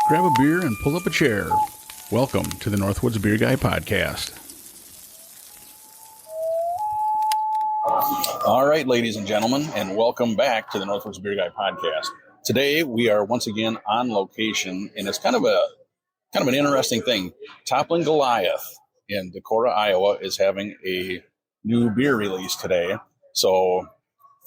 Grab a beer and pull up a chair. Welcome to the Northwoods Beer Guy podcast. All right, ladies and gentlemen, and welcome back to the Northwoods Beer Guy podcast. Today we are once again on location, and it's kind of an interesting thing. Topling Goliath in Decorah, Iowa, is having a new beer release today. So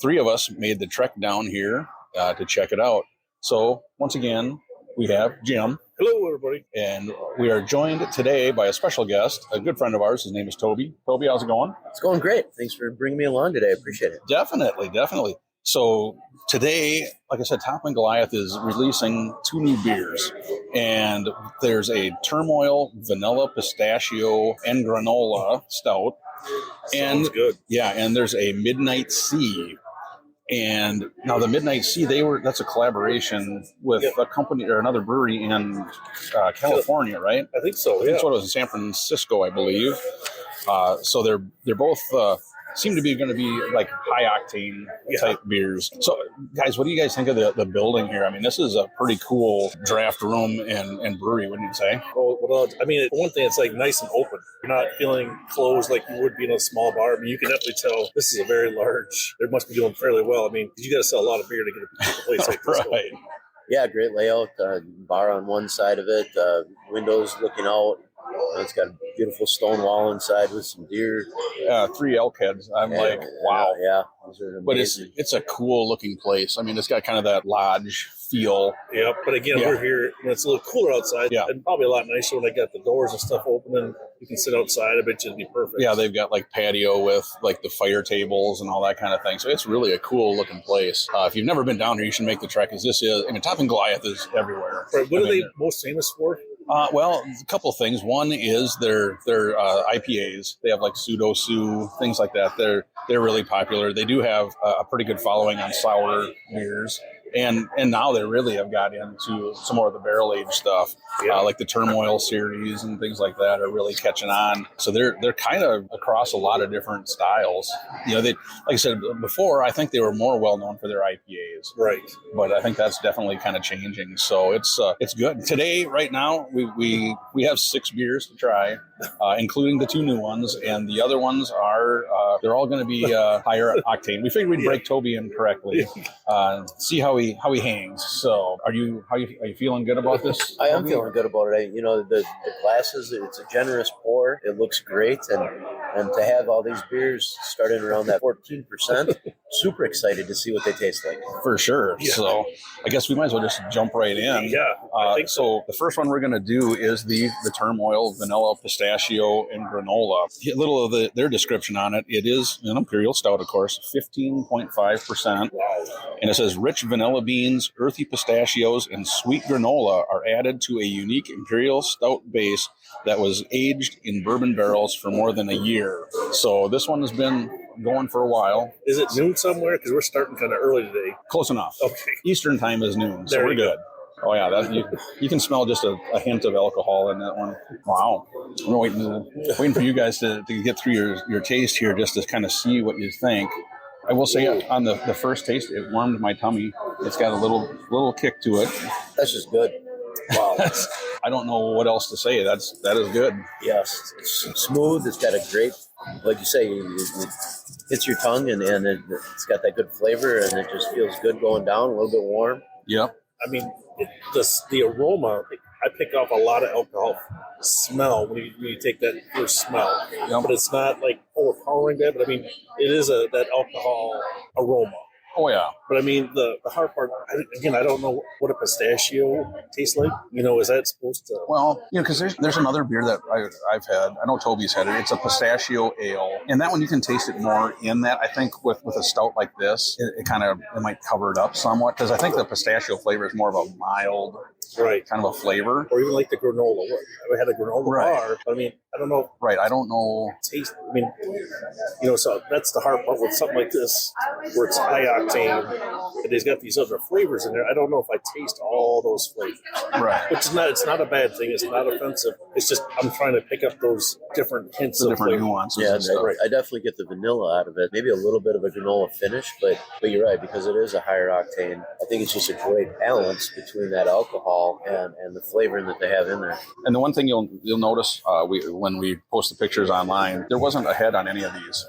3 of us made the trek down here to check it out. So once again, we have Jim. Hello, everybody. And we are joined today by a special guest, a good friend of ours. His name is Toby. Toby, how's it going? It's going great. Thanks for bringing me along today. I appreciate it. Definitely. So today, like I said, Topling Goliath is releasing 2 new beers. And there's a Turmoil, Vanilla, Pistachio, and Granola Stout. Sounds good. Yeah, and there's a Midnight Sea. And now the Midnight Sea, that's a collaboration with a company or another brewery in California, right? I think so, I think so. It was in San Francisco, I believe. So they're both seem to be going to be like high octane type beers. So guys, what do you guys think of the building here? I mean, this is a pretty cool draft room and brewery, wouldn't you say? Well, I mean, for one thing, it's like nice and open. You're not feeling closed like you would be in a small bar. I mean, you can definitely tell this is a very large, they must be doing fairly well. I mean, you got to sell a lot of beer to get a place like this. Right. Yeah, great layout. Bar on one side of it, windows looking out. It's got a beautiful stone wall inside with some deer. 3 elk heads. I'm like, wow. Yeah. But it's a cool looking place. I mean, it's got kind of that lodge feel. Yeah, but again, we're here, and it's a little cooler outside. Yeah. And probably a lot nicer when they got the doors and stuff open, and you can sit outside. I bet you'd be perfect. Yeah, they've got like patio with like the fire tables and all that kind of thing. So it's really a cool looking place. If you've never been down here, you should make the trek, as this is. I mean, Topling Goliath is everywhere. Right. What are they most famous for? Well, a couple of things. One is their IPAs. They have like Pseudo Sue, things like that. They're really popular. They do have a pretty good following on sour beers. And now they really have got into some more of the barrel-aged stuff, like the Turmoil series and things like that are really catching on. So they're kind of across a lot of different styles. You know, they, like I said before, I think they were more well-known for their IPAs. Right. But I think that's definitely kind of changing. So it's good. Today, right now, we have 6 beers to try, including the 2 new ones. And the other ones are, they're all going to be higher octane. We figured we'd break Toby in correctly, see how he hangs. So are you feeling good about this? I am feeling good about it. The glasses, it's a generous pour. It looks great. And to have all these beers starting around that 14%, super excited to see what they taste like. For sure. Yeah. So I guess we might as well just jump right in. Yeah, I think so. The first one we're going to do is the Turmoil, Vanilla, Pistachio, and Granola. A little of their description on it. It is an imperial stout, of course, 15.5%. Wow. And it says rich vanilla beans, earthy pistachios, and sweet granola are added to a unique imperial stout base that was aged in bourbon barrels for more than a year. So this one has been going for a while. Is it noon somewhere? Because we're starting kind of early today. Close enough. Okay. Eastern time is noon, so there we're good. Oh, yeah, you can smell just a hint of alcohol in that one. Wow. I'm waiting for you guys to get through your taste here just to kind of see what you think. I will say on the first taste, it warmed my tummy. It's got a little kick to it. That's just good. Wow. I don't know what else to say. That is good. Yes. It's smooth. It's got a great, like you say, it hits your tongue and it's got that good flavor and it just feels good going down, a little bit warm. Yep. I mean, the aroma, I pick up a lot of alcohol smell when you take that first smell. Yep. But it's not like overpowering that, but I mean, it is that alcohol aroma. Oh, yeah. But I mean, the hard part, again, I don't know what a pistachio tastes like. Is that supposed to? Well, because there's another beer that I've had. I know Toby's had it. It's a pistachio ale. And that one, you can taste it more in that. I think with a stout like this, it might cover it up somewhat. Because I think the pistachio flavor is more of a mild kind of a flavor. Or even like the granola. I had a granola bar. But I mean, I don't know. Right. I don't know. Taste. I mean, so that's the hard part with something like this, where it's high octane, and it's got these other flavors in there. I don't know if I taste all those flavors. Right. Which is not. It's not a bad thing. It's not offensive. It's just I'm trying to pick up those different hints of different flavor. nuances. Yeah, and stuff. I definitely get the vanilla out of it. Maybe a little bit of a granola finish, but you're right, because it is a higher octane. I think it's just a great balance between that alcohol and the flavoring that they have in there. And the one thing you'll notice when we post the pictures online, there wasn't a head on any of these.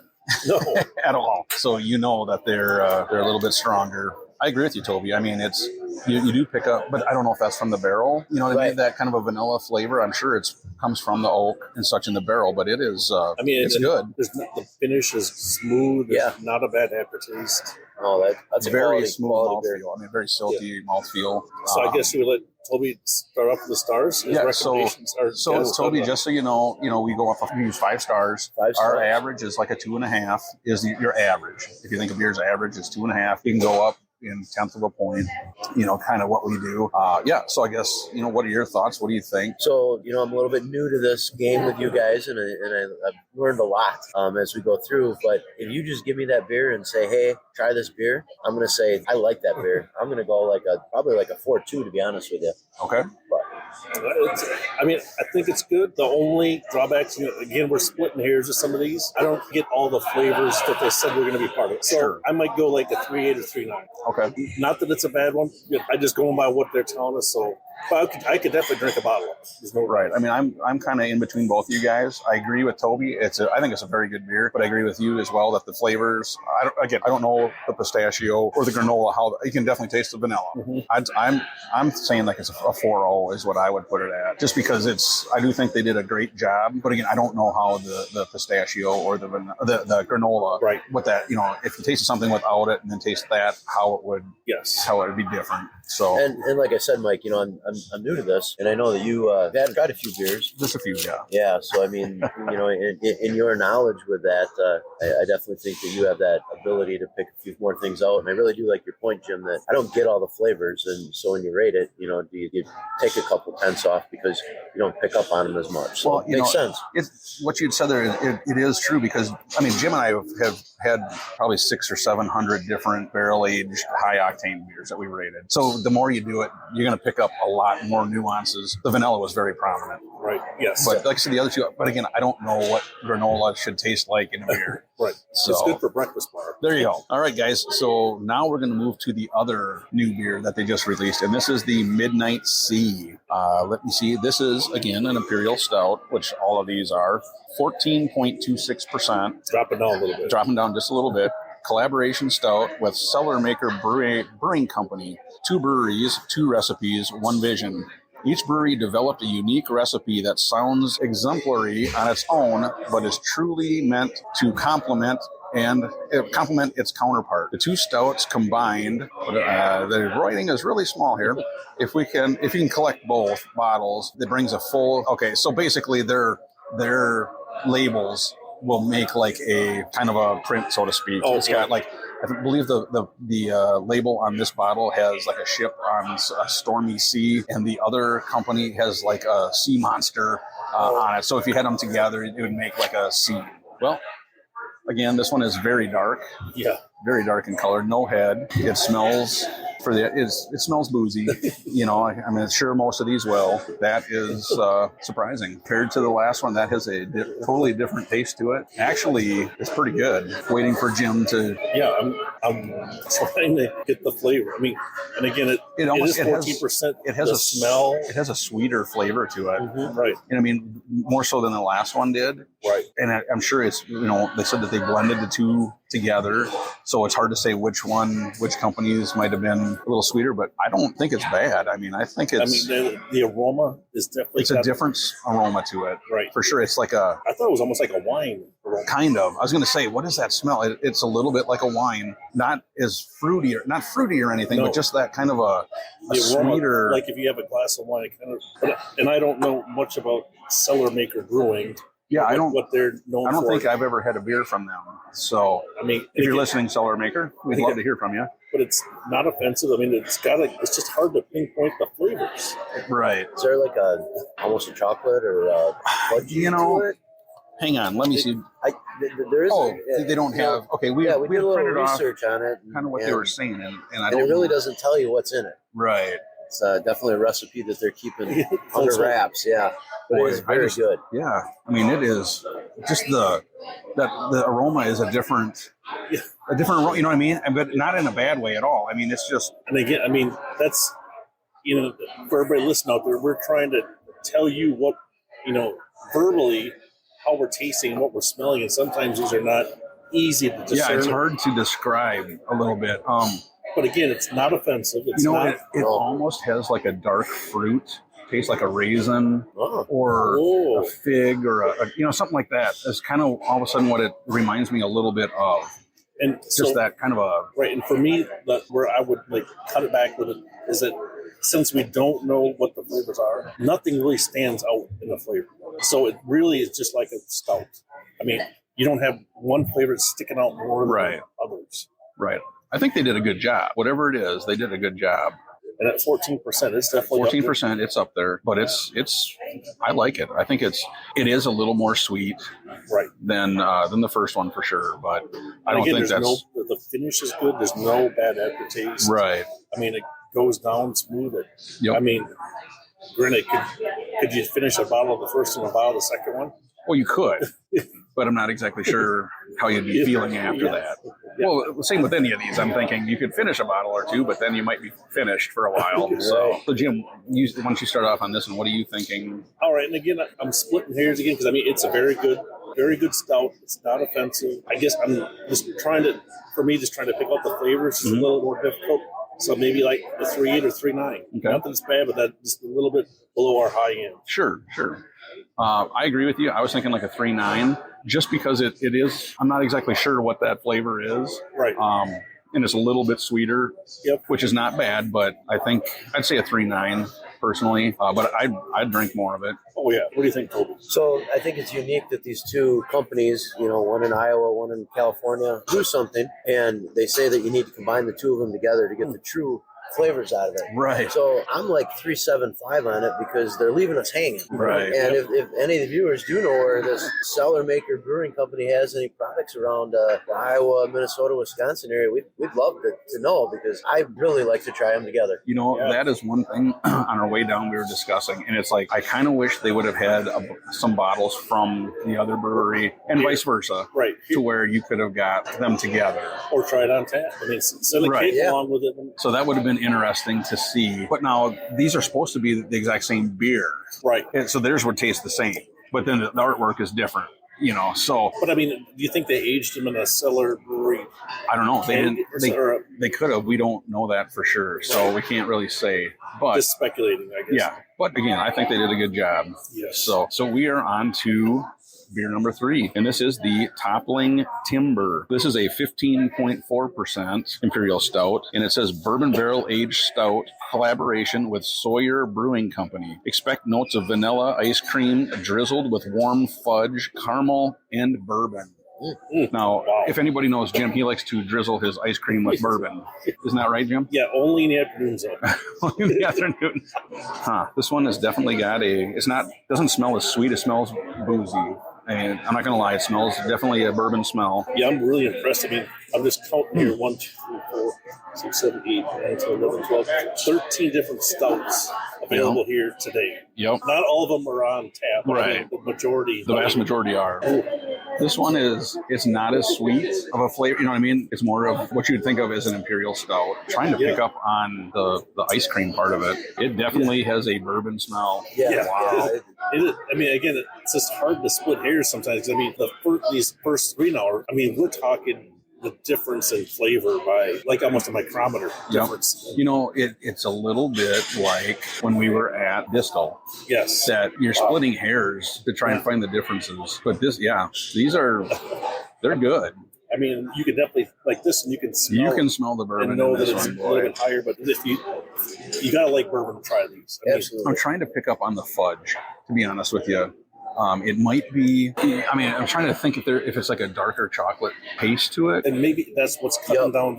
No, at all. So that they're a little bit stronger. I agree with you, Toby. I mean, it's you do pick up, but I don't know if that's from the barrel. They made that kind of a vanilla flavor. I'm sure it comes from the oak and such in the barrel, but it is. It's good. The finish is smooth. It's not a bad aftertaste. Oh, that's very smooth mouthfeel. I mean, very silky mouthfeel. So I guess we let Toby start off with the stars. His recommendations Toby, just so you know, we go off. We use 5 stars. 5 stars. Our average is like a 2.5. Is your average? If you think of beer's average, it's 2.5. You can go up in 1/10 of a point. Kind of what we do. So I guess what are your thoughts? What do you think? So I'm a little bit new to this game with you guys, and I've learned a lot as we go through. But if you just give me that beer and say, "Hey, try this beer," I'm gonna say I like that beer. I'm gonna go probably like a 4.2, to be honest with you. Okay. I think it's good. The only drawbacks, again, we're splitting hairs with some of these. I don't get all the flavors that they said we're going to be part of it. So I might go like a 3.8 or 3.9. Okay. Not that it's a bad one. I just going by what they're telling us. So, but I could definitely drink a bottle of it. There's no right. I mean, I'm kind of in between both of you guys. I agree with Toby. I think it's a very good beer, but I agree with you as well that the flavors. I don't know the pistachio or the granola. How you can definitely taste the vanilla. Mm-hmm. I'm saying like it's a 4.0 is what I would put it at, just because I do think they did a great job. But again, I don't know how the pistachio or the granola, right? With that, if you tasted something without it and then taste that, how it would be different. So and like I said, Mike, I'm new to this, and I know that you have tried a few beers. Just a few, yeah. Yeah, so I mean, in your knowledge with that, I definitely think that you have that ability to pick a few more things out. And I really do like your point, Jim, that I don't get all the flavors, and so when you rate it, you take a couple tenths off because you don't pick up on them as much. So it makes sense. What you'd said there, it is true, because I mean, Jim and I have had probably 600 or 700 different barrel-aged high-octane beers that we rated. So the more you do it, you're going to pick up a lot more nuances. The vanilla was very prominent. Right, yes. But like I said, the other two, but again, I don't know what granola should taste like in a beer. Right. So it's good for breakfast bar. There you go. All right, guys. So now we're going to move to the other new beer that they just released, and this is the Midnight Sea. Let me see. This is, again, an Imperial Stout, which all of these are. 14.26%. Dropping down a little bit. Dropping down just a little bit. Collaboration stout with Cellar Maker Brewing Company. 2 breweries, 2 recipes, 1 vision. Each brewery developed a unique recipe that sounds exemplary on its own, but is truly meant to complement its counterpart. The 2 stouts combined, the writing is really small here. If you can collect both bottles, it brings a full. Okay, so basically their labels will make like a kind of a print, so to speak. Oh, it's got like, I believe the label on this bottle has like a ship on a stormy sea, and the other company has like a sea monster on it. So if you had them together, it would make like a sea. Well, again, this one is very dark. Yeah. Very dark in color, no head. It smells it smells boozy. I mean, sure, most of these will. That is surprising. Compared to the last one, that has a totally different taste to it. Actually, it's pretty good. Waiting for Jim to. Yeah, I'm trying to get the flavor. I mean, and again, it is 14%. It has a smell. It has a sweeter flavor to it. Mm-hmm. Right. And I mean, more so than the last one did. Right. And I'm sure it's, they said that they blended the 2 together, so it's hard to say which companies might have been a little sweeter, but I don't think it's bad. I mean, I think it's. I mean, the aroma is definitely. It's a different aroma to it, right? For sure, it's like I thought it was almost like a wine aroma. Kind of. I was going to say, what does that smell? It's a little bit like a wine, not fruity or anything, but just that kind of a aroma, sweeter. Like if you have a glass of wine, and I don't know much about Cellar Maker Brewing. Yeah, I don't. What they're known for. I don't think I've ever had a beer from them. So, I mean, if you're listening, cellar maker, we'd love to hear from you. But it's not offensive. I mean, it's just hard to pinpoint the flavors. Right. Is there like almost a chocolate or fudgy to it? Hang on, let me see. There is. They don't have. Okay, we did a printed little off research on it. kind of what they were saying, and I it don't. really doesn't tell you what's in it. Right. It's definitely a recipe that they're keeping under wraps. Yeah, but Boy, it is very good. Yeah, I mean, it is just the aroma is a different. You know what I mean? But not in a bad way at all. I mean, it's just. And again, I mean, that's, for everybody listening out there, we're trying to tell you what, verbally, how we're tasting, what we're smelling, and sometimes these are not easy to discern. Yeah, it's hard to describe a little bit. But again, it's not offensive. It's it almost has like a dark fruit. Tastes like a raisin or a fig or a something like that. It's kind of all of a sudden what it reminds me a little bit of. And just that kind of a right. And for me, where I would cut it back with it is that since we don't know what the flavors are, nothing really stands out in the flavor. So it really is just like a stout. I mean, you don't have one flavor sticking out more than others. Right. I think they did a good job. Whatever it is, they did a good job. And at 14%, it's definitely 14%. It's up there, but it's. I like it. I think it is a little more sweet, than the first one for sure. But I don't think that's the finish is good. There's no bad aftertaste. Right. I mean, it goes down smooth. Yep. I mean, granted, could you finish a bottle of the first and a bottle of the second one? Well, you could, but I'm not exactly sure how you'd be feeling after that. Yeah. Well, same with any of these. I'm thinking you could finish a bottle or two, but then you might be finished for a while. So Jim, why don't you start off on this one? What are you thinking? All right, and again, I'm splitting hairs again because I mean it's a very good stout. It's not offensive. I guess I'm just trying to pick out the flavors is a little more difficult. So maybe like a 3.8 or 3.9. Okay. Nothing's bad, but that's just a little bit below our high end. Sure. I agree with you. I was thinking like a 3.9, just because it is. I'm not exactly sure what that flavor is. Right. And it's a little bit sweeter, which is not bad. But I think I'd say a 3.9 personally. But I'd drink more of it. Oh yeah. What do you think, Toby? So I think it's unique that these two companies, one in Iowa, one in California, do something, and they say that you need to combine the two of them together to get the true flavors out of it. Right. So I'm like 3.75 on it because they're leaving us hanging. Right. And if any of the viewers do know where this cellar maker brewing company has any products around the Iowa, Minnesota, Wisconsin area, we'd love to know, because I really like to try them together. That is one thing on our way down we were discussing, and it's like I kind of wish they would have had some bottles from the other brewery and vice versa, right? To where you could have got them together or try it on tap. I mean, send a cake along with it. So that would have been interesting to see. But now these are supposed to be the exact same beer, right? And so theirs would taste the same, but then the artwork is different. So. But I mean, do you think they aged them in a cellar brewery? I don't know. They didn't. They could have. We don't know that for sure, so we can't really say. But just speculating, I guess. Yeah, but again, I think they did a good job. Yes. So we are on to beer number 3, and this is the Topling Timber. This is a 15.4% Imperial Stout, and it says Bourbon Barrel Aged Stout collaboration with Sawyer Brewing Company. Expect notes of vanilla ice cream drizzled with warm fudge, caramel, and bourbon. Now, if anybody knows Jim, he likes to drizzle his ice cream with bourbon. Isn't that right, Jim? Yeah, only in the afternoons. Only in the afternoon. This one has definitely got doesn't smell as sweet. It smells boozy. And I'm not going to lie, it smells definitely a bourbon smell. Yeah, I'm really impressed. I mean, I'm just counting here 1, 2, 3, 4, 6, 7, 8, 9, 10, 11, 12, 13 different stouts available here today. Yep. Not all of them are on tap. Right. I mean, the majority. The vast majority are. This one it's not as sweet of a flavor. You know what I mean? It's more of what you'd think of as an Imperial Stout. Trying to pick up on the ice cream part of it. It definitely has a bourbon smell. Yeah. Wow. I mean, again, it's just hard to split hairs sometimes. I mean, these first 3 hours, I mean, we're talking the difference in flavor by like almost a micrometer difference. It's a little bit like when we were at Distal. Yes. That you're splitting hairs to try and find the differences. But they're good. I mean, you can definitely like this, and you can smell the bourbon and know in that this it's one, a little bit higher. But if you gotta like bourbon to try these. Absolutely. I'm trying to pick up on the fudge, to be honest with you. It might be. I mean, I'm trying to think if it's like a darker chocolate taste to it. And maybe that's what's cutting down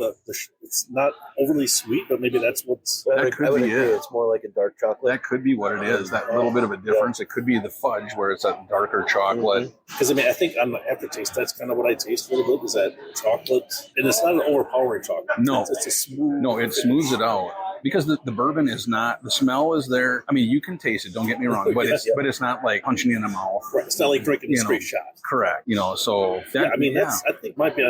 it's not overly sweet, but maybe that's what's... I would agree. It's more like a dark chocolate. That could be what it is, that little bit of a difference. It could be the fudge where it's a darker chocolate. Because, I mean, I think on the aftertaste, that's kind of what I taste a little bit, is that chocolate. And it's not an overpowering chocolate. No. It's a smooth... No, it smooths it out. Because the bourbon is not, the smell is there. I mean, you can taste it, don't get me wrong, but it's not like punching you in the mouth. Right. It's not like drinking a straight shot. Correct. So that, I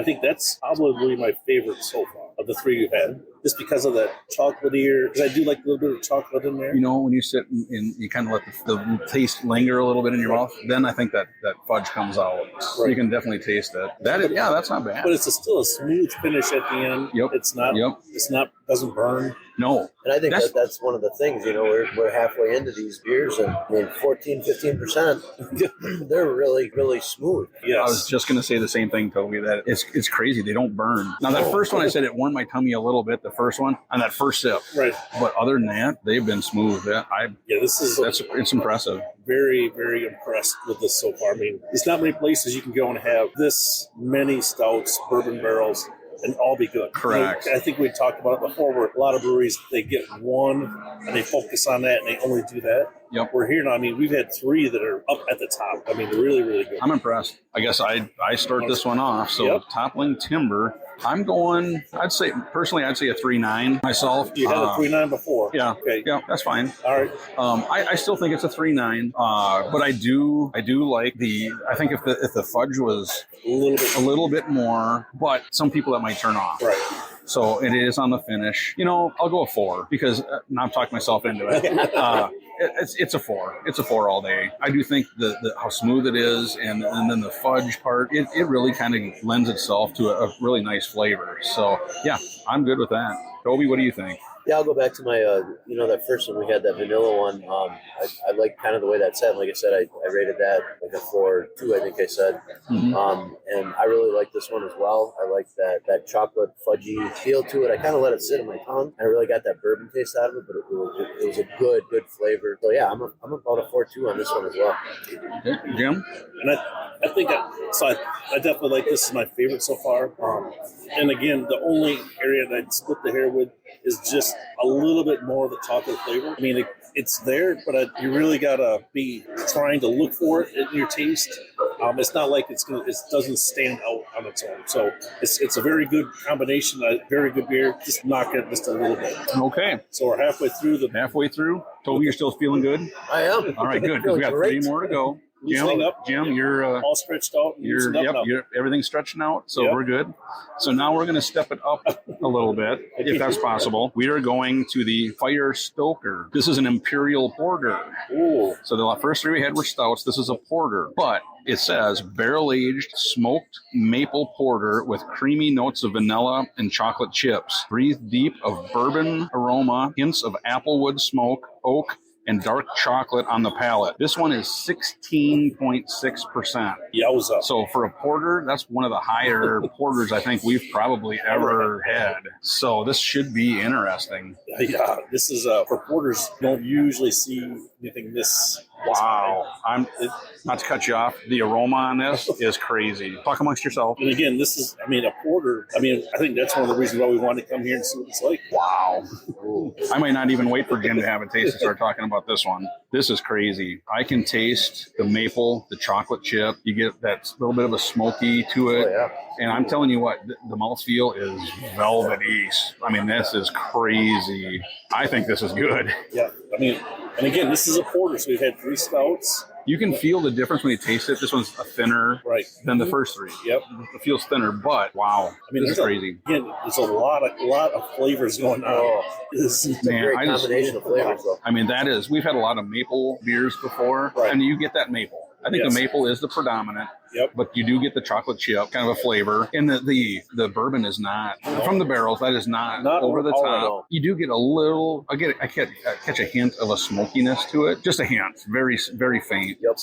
think that's probably my favorite so far of the three you've had. Just because of that chocolatier, because I do like a little bit of chocolate in there. When you sit and you kind of let the taste linger a little bit in your mouth, then I think that fudge comes out. Right. You can definitely taste it. That's not bad. But it's still a smooth finish at the end. Yep. It's not. Yep. It's not. Doesn't burn. No. And I think that's one of the things. We're halfway into these beers, and 14-15%. They're really, really smooth. Yes. I was just going to say the same thing, Toby. That it's crazy. They don't burn. Now that first one, I said it warmed my tummy a little bit. The first one on that first sip. Right. But other than that, they've been smooth. It's impressive. Very, very impressed with this so far. I mean, there's not many places you can go and have this many stouts, bourbon barrels, and all be good. Correct. I think we talked about it before, where a lot of breweries, they get one and they focus on that and they only do that. Yep. We're here now. I mean, we've had three that are up at the top. I mean, they're really, really good. I'm impressed. I guess I start this one off. So Toppling Timber, I'm going, I'd say a 3.9 myself. You had a 3.9 before. Yeah. Okay. Yeah, that's fine. All right. I still think it's a 3.9. But I do like I think if the fudge was a little bit more, but some people that might turn off. Right. So it is on the finish. I'll go a 4 because now I'm talking myself into it. It's a 4. It's a 4 all day. I do think the how smooth it is, and then the fudge part, it really kind of lends itself to a really nice flavor. So yeah, I'm good with that. Toby, what do you think? Yeah, I'll go back to my, that first one we had, that vanilla one. I like kind of the way that sat. Like I said, I rated that like a 4.2, I think I said. Mm-hmm. And I really like this one as well. I like that chocolate fudgy feel to it. I kind of let it sit in my tongue. I really got that bourbon taste out of it, but it was a good flavor. So yeah, I'm about a 4.2 on this one as well. Okay. Jim? And I think I definitely like this is my favorite so far. And again, the only area that I'd split the hair with is just a little bit more of the chocolate flavor. I mean, it's there, but you really gotta be trying to look for it in your taste. It's not like it doesn't stand out on its own. So it's a very good combination, a very good beer. Just knock it just a little bit. Okay. So we're halfway through. Toby, you're still feeling good? I am. All right, good. Because we got 3 more to go. Jim, you're all stretched out. You're everything's stretching out, so we're good. So now we're going to step it up a little bit, if that's possible. We are going to the Fire Stoker. This is an Imperial Porter. Ooh. So the first 3 we had were stouts. This is a porter, but it says barrel-aged smoked maple porter with creamy notes of vanilla and chocolate chips. Breathe deep of bourbon aroma, hints of applewood smoke, oak, and dark chocolate on the palate. This one is 16.6%. Yowza. So for a porter, that's one of the higher porters I think we've probably ever had. So this should be interesting. Yeah, this is for porters. Don't usually see anything this. Wow. Not to cut you off, the aroma on this is crazy. Talk amongst yourself. And again, this is, a porter. I think that's one of the reasons why we wanted to come here and see what it's like. Wow. I might not even wait for Jim to have a taste and start talking about this one. This is crazy. I can taste the maple, the chocolate chip. You get that little bit of a smoky to it. Oh, yeah. And I'm telling you what, the mouthfeel is velvety. This is crazy. I think this is good. Yeah. And again, this is a porter, so we've had 3 stouts. You can feel the difference when you taste it. This one's thinner than the first 3. Yep. It feels thinner, but wow. This is crazy. Again, there's a lot of flavors going on. It's a great combination of flavors, though. We've had a lot of maple beers before, and you get that maple. I think the maple is the predominant. Yep. But you do get the chocolate chip kind of a flavor. And the bourbon is not, from the barrels, that is not over the top. You do get a little, I catch a hint of a smokiness to it. Just a hint. Very, very faint. Yep.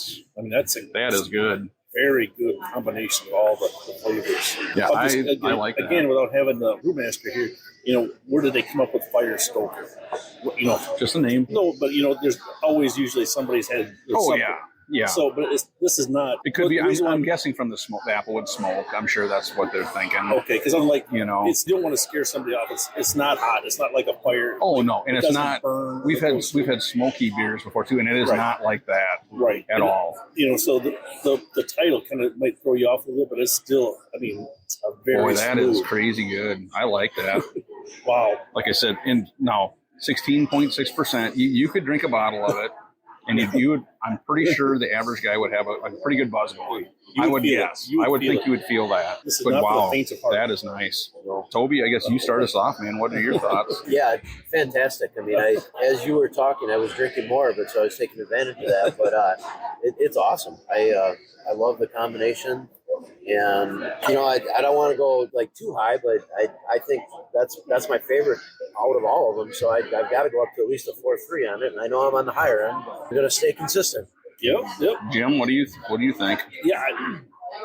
That is good. Very good combination of all the flavors. Yeah, I like that. Again, without having the brewmaster here, where did they come up with Fire Stoker? Just a name. No, but there's always usually somebody's had. Yeah. So, but this is not. It could be. I'm guessing from the applewood smoke. I'm sure that's what they're thinking. Okay, because I'm like, you know, you don't want to scare somebody off. It's not hot. It's not like a fire. Oh like, no, and it's not. We've had smoky beers before too, and it is not like that at all. You know, so the title kind of might throw you off a little bit, but it's still, I mean, a very that smooth. is crazy good. I like that. Wow. Like I said, 16.6%. You could drink a bottle of it, and you would. I'm pretty sure the average guy would have a pretty good buzz going. I would guess. I would think you would feel that. But wow, that is nice. Toby, I guess you start us off, man. What are your thoughts? Yeah, fantastic. I mean, as you were talking, I was drinking more of it, so I was taking advantage of that. But it's awesome. I love the combination. And, you know, I don't want to go like too high, but I think that's my favorite out of all of them. So I've got to go up to at least a 4.3 on it. And I know I'm on the higher end. I'm going to stay consistent. Yep. Jim, what do you think? Yeah.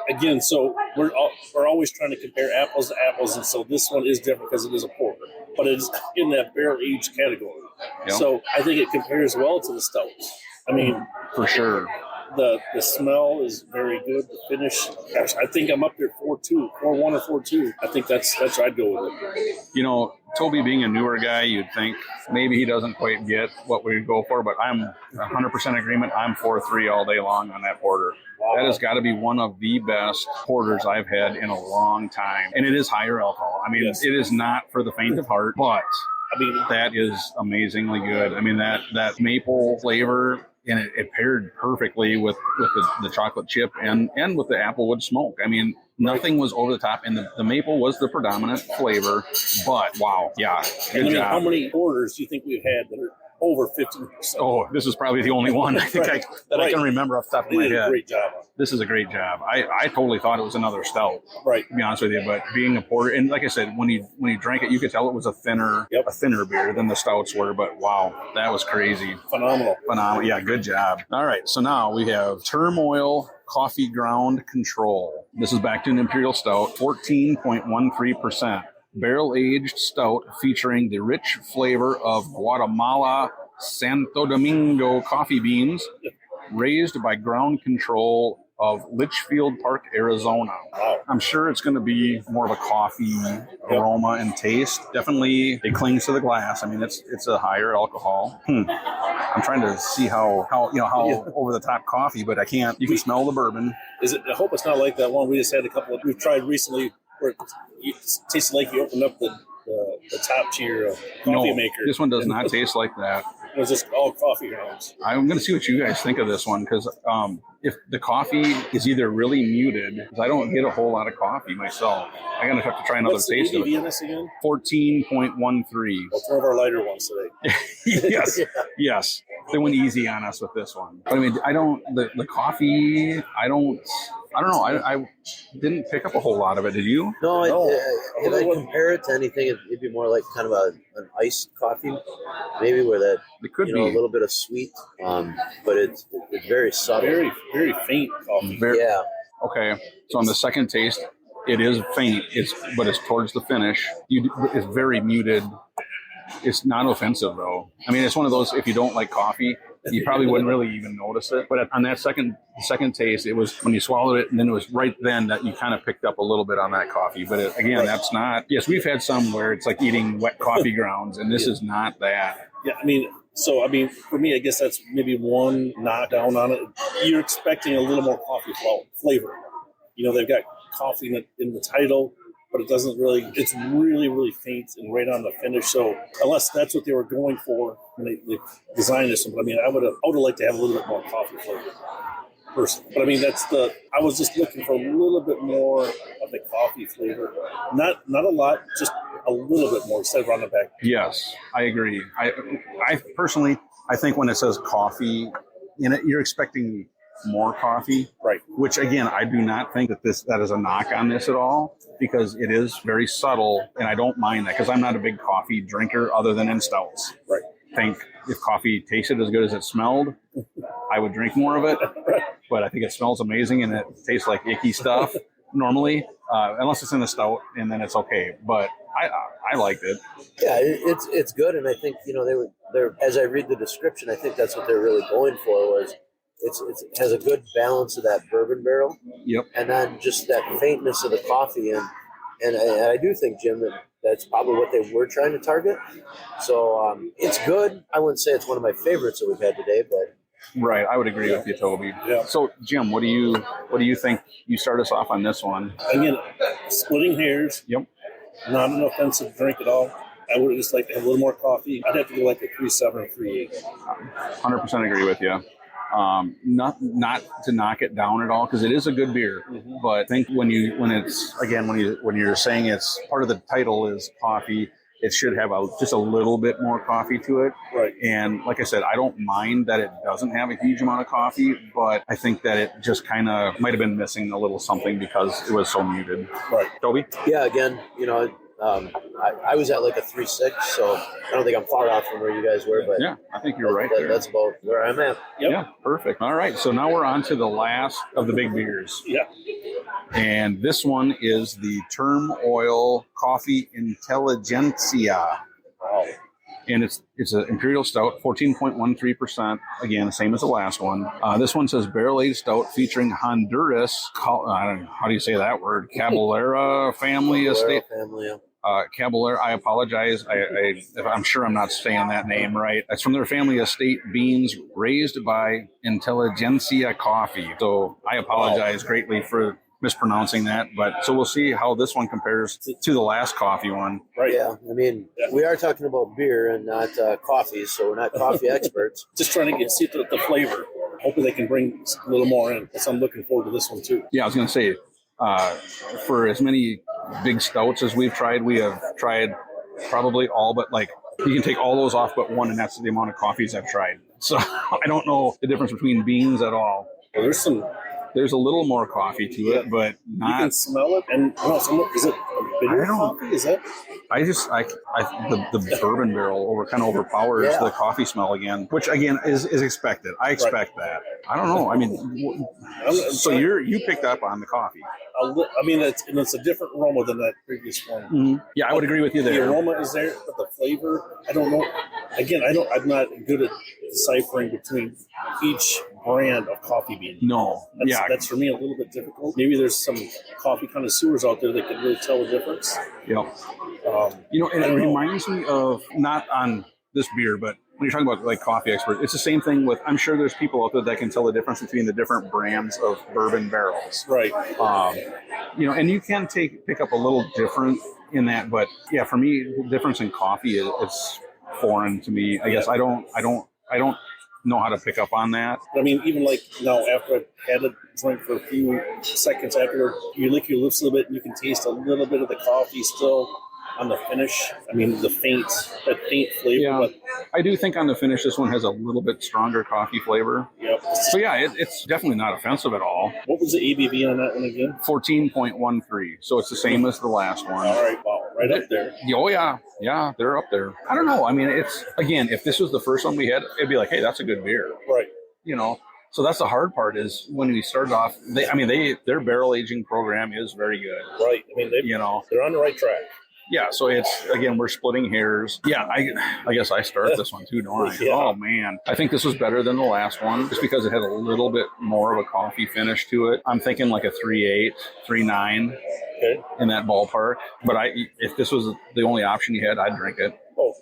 Again, so we're always trying to compare apples to apples, and so this one is different because it is a porter, but it's in that barrel aged category. Yep. So I think it compares well to the stouts. I mean, for sure. The smell is very good. The finish, gosh, I think I'm up there 4.2, 4.1 or 4.2. I think that's where I'd go with it. You know, Toby being a newer guy, you'd think maybe he doesn't quite get what we go for, but I'm 100% agreement. I'm 4.3 all day long on that porter. Wow. That has got to be one of the best porters I've had in a long time. And it is higher alcohol. I mean, It is not for the faint of heart, but I mean, that is amazingly good. I mean, that maple flavor, and it paired perfectly with the chocolate chip and with the applewood smoke. I mean, nothing was over the top, and the maple was the predominant flavor. But wow, yeah, good job. How many orders do you think we've had that are over 15%? Oh, this is probably the only one I think I can remember off the top of my head. Great job. This is a great job. I totally thought it was another stout, right? To be honest with you, but being a porter, and like I said, when you drank it, you could tell it was a thinner beer than the stouts were. But wow, that was crazy. Phenomenal. Yeah, good job. All right, so now we have Turmoil Coffee Ground Control. This is back to an Imperial Stout, 14.13%. Barrel-aged stout featuring the rich flavor of Guatemala Santo Domingo coffee beans, raised by ground control of Litchfield Park, Arizona. I'm sure it's going to be more of a coffee aroma and taste. Definitely, it clings to the glass. I mean, it's a higher alcohol. I'm trying to see how over the top coffee, but I can't. You can smell the bourbon. I hope it's not like that one we just had we've tried recently where it tastes like you opened up the top tier of coffee maker. This one does not taste like that. It was just all coffee grounds. I'm going to see what you guys think of this one, because if the coffee is either really muted, because I don't get a whole lot of coffee myself, I'm going to have to try another taste of it. What's the ABV in this again? 14.13. That's one of our lighter ones today. Yes. They went easy on us with this one. But I mean, the coffee, I don't know. I didn't pick up a whole lot of it. Did you? No. If I compare it to anything, it'd be more like kind of an iced coffee, maybe where that a little bit of sweet, but it's very subtle, very very faint coffee. Okay. So on the second taste, it is faint. But it's towards the finish. It's very muted. It's not offensive though. I mean, it's one of those, if you don't like coffee, you probably wouldn't really even notice it. But on that second taste, it was when you swallowed it, and then it was right then that you kind of picked up a little bit on that coffee. But that's not. Yes, we've had some where it's like eating wet coffee grounds, and this is not that. Yeah, I mean, for me, I guess that's maybe one knockdown on it. You're expecting a little more coffee flavor. You know, they've got coffee in the title, but it doesn't really. It's really, really faint and right on the finish. So unless that's what they were going for when they designed this one, but I mean, I would have liked to have a little bit more coffee flavor. Personally. But I mean, I was just looking for a little bit more of the coffee flavor. Not a lot, just a little bit more instead of on the back. Yes, I agree. I personally, I think when it says coffee in it, you're expecting more coffee. Right. Which again, I do not think that is a knock on this at all, because it is very subtle, and I don't mind that, because I'm not a big coffee drinker other than in stouts. Right. I think if coffee tasted as good as it smelled, I would drink more of it. But I think it smells amazing and it tastes like icky stuff normally, unless it's in a stout, and then it's okay. But I liked it. Yeah, it's good, and I think they're as I read the description, I think that's what they're really going for, was it has a good balance of that bourbon barrel. Yep. And then just that faintness of the coffee. And I do think, Jim, that's probably what they were trying to target. So it's good. I wouldn't say it's one of my favorites that we've had today, but. Right, I would agree with you, Toby. Yeah. So, Jim, what do you think? You start us off on this one. Again, splitting hairs. Yep. Not an offensive drink at all. I would just like to have a little more coffee. I'd have to go like a 3.7 or 3.8. 100% agree with you. Not to knock it down at all, because it is a good beer. Mm-hmm. But I think when you're saying it's part of the title is coffee, it should have just a little bit more coffee to it. Right. And like I said, I don't mind that it doesn't have a huge amount of coffee, but I think that it just kind of might have been missing a little something because it was so muted. Right. Toby? Yeah, again, I was at like a 3.6, so I don't think I'm far off from where you guys were. But yeah, I think you're right there. That's about where I'm at. Yep. Yeah, perfect. All right, so now we're on to the last of the big beers. Yeah. And this one is the Turmoil Coffee Intelligencia. Wow. And it's an Imperial Stout, 14.13%. Again, same as the last one. This one says Barrel-Aged Stout featuring Honduras, I don't know, how do you say that word? Caballera Family Estate. Family, yeah. Caballera, I apologize. I'm sure I'm not saying that name right. It's from their family estate beans raised by Intelligencia Coffee. So I apologize greatly for mispronouncing that, but so we'll see how this one compares to the last coffee one. Right. Yeah, I mean, we are talking about beer and not coffee, so we're not coffee see trying to see the flavor. Hopefully they can bring a little more in. So I'm looking forward to this one too. Yeah, I was going to say, for as many big stouts as we've tried, we have tried probably all but like, you can take all those off but one, and that's the amount of coffees I've tried. So I don't know the difference between beans at all. Well, there's a little more coffee to it, but not. You can smell it, and is it a bitter coffee? Is that? The bourbon barrel overpowers the coffee smell again, which again is expected. I expect that. I don't know. I mean, so you picked up on the coffee. I mean, it's a different aroma than that previous one. Mm-hmm. Yeah, I would agree with you there. The aroma is there, but the flavor, I don't know. Again, I'm not good at deciphering between each brand of coffee bean. No, that's for me a little bit difficult. Maybe there's some coffee connoisseurs out there that can really tell the difference. Yep. And it reminds me of, not on this beer, but when you're talking about like coffee expert, it's the same thing with, I'm sure there's people out there that can tell the difference between the different brands of bourbon barrels. Right. And you can pick up a little different in that, but yeah, for me, the difference in coffee is foreign to me. I guess I don't know how to pick up on that. I mean, even like now, after I've had a drink for a few seconds after, you lick your lips a little bit and you can taste a little bit of the coffee still on the finish. I mean, that faint flavor. Yeah, but I do think on the finish, this one has a little bit stronger coffee flavor. Yep. So yeah, it's definitely not offensive at all. What was the ABV on that one again? 14.13. So it's the same as the last one. All right, wow, right up there. Oh yeah, they're up there. I don't know. I mean, it's, again, if this was the first one we had, it'd be like, hey, that's a good beer. Right. So that's the hard part, is when we started off, their barrel aging program is very good. Right. I mean, they're on the right track. Yeah, so it's, again, we're splitting hairs. Yeah, I guess I start this one too, don't I? Yeah. Oh, man. I think this was better than the last one, just because it had a little bit more of a coffee finish to it. I'm thinking like a 3.8, 3.9 in that ballpark. But if this was the only option you had, I'd drink it. Oh,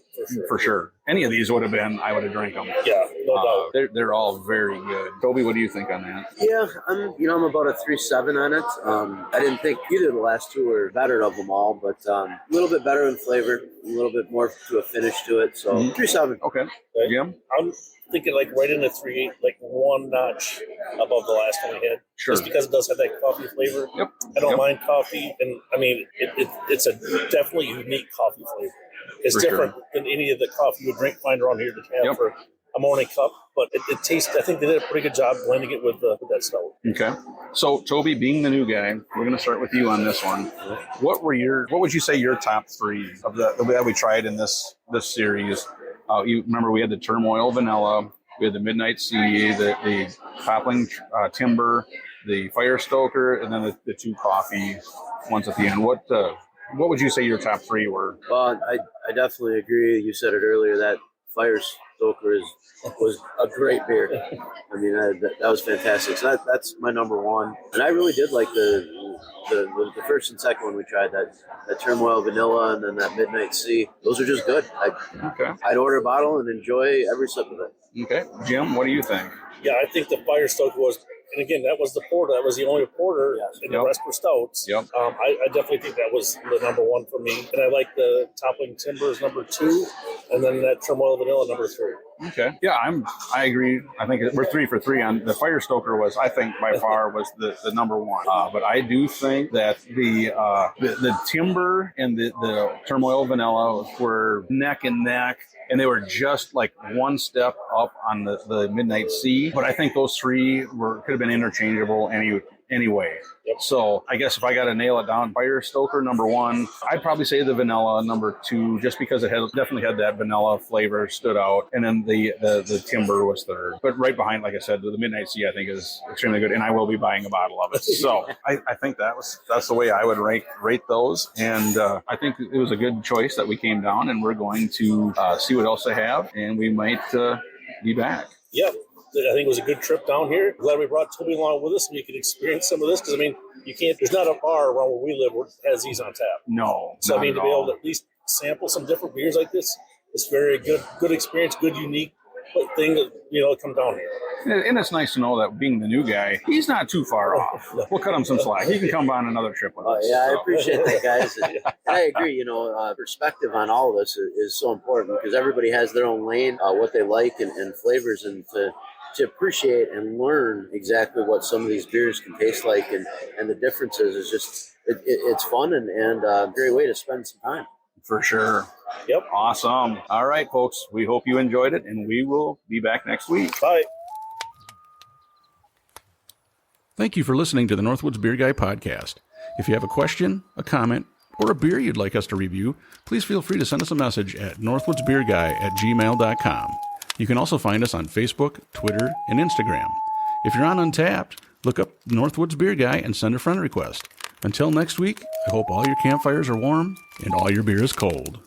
for sure. Any of these would have been, I would have drank them. Yeah, no doubt. They're all very good. Toby, what do you think on that? Yeah, I'm about a 3.7 on it. I didn't think either of the last two were better of them all, but a little bit better in flavor, a little bit more to a finish to it. So 3.7. Okay. Jim? I'm thinking like right in the 3.8, like one notch above the last one we had. Sure. Just because it does have that coffee flavor. Yep. I don't mind coffee, and I mean it's a definitely unique coffee flavor. It's different than any of the coffee you would find around here to have for a morning cup, but it tastes. I think they did a pretty good job blending it with that stout. Okay, so Toby, being the new guy, we're going to start with you on this one. What would you say your top three of that we tried in this series? You remember we had the Turmoil Vanilla, we had the Midnight Sea, the Topling Timber, the Fire Stoker, and then the two coffee ones at the end. What would you say your top three were? Well, I definitely agree. You said it earlier, that Fire Stoker was a great beer. I mean, that was fantastic. So that's my number one. And I really did like the first and second one we tried, that turmoil vanilla and then that midnight sea. Those are just good. I'd order a bottle and enjoy every sip of it. Okay. Jim, what do you think? Yeah, I think the Fire Stoker was, and again, that was the porter. That was the only porter, and the rest were stouts. Yep. I definitely think that was the number one for me. And I like the Toppling Timbers number 2, and then that Turmoil Vanilla number 3. Okay. Yeah, I agree. I think we're 3 for 3 on the Fire Stoker. Was, I think, by far was the number one. But I do think that the Timber and the Turmoil Vanilla were neck and neck, and they were just like one step up on the Midnight Sea. But I think those 3 could have been interchangeable anyway. Yep. So I guess if I got to nail it down, Fire Stoker number 1. I'd probably say the vanilla number 2, just because it definitely had that vanilla flavor stood out, and then the Timber was 3rd. But right behind, like I said, the Midnight Sea I think is extremely good, and I will be buying a bottle of it. So I think that's the way I would rate those, and I think it was a good choice that we came down, and we're going to see what else they have, and we might be back. Yep. I think it was a good trip down here. Glad we brought Toby along with us so we could experience some of this. Because, I mean, there's not a bar around where we live that has these on tap. No. So, I mean, to be able to at least sample some different beers like this, it's very good experience, good, unique thing that, come down here. And it's nice to know that being the new guy, he's not too far off. We'll cut him some slack. He can come on another trip with us. Yeah, I appreciate that, guys. And I agree. Perspective on all of this is so important because everybody has their own lane, what they like and flavors, and to appreciate and learn exactly what some of these beers can taste like and the differences is just it's fun and a great way to spend some time. For sure. Yep. Awesome. All right, folks. We hope you enjoyed it, and we will be back next week. Bye. Thank you for listening to the Northwoods Beer Guy podcast. If you have a question, a comment, or a beer you'd like us to review, please feel free to send us a message at northwoodsbeerguy@gmail.com. You can also find us on Facebook, Twitter, and Instagram. If you're on Untappd, look up Northwoods Beer Guy and send a friend request. Until next week, I hope all your campfires are warm and all your beer is cold.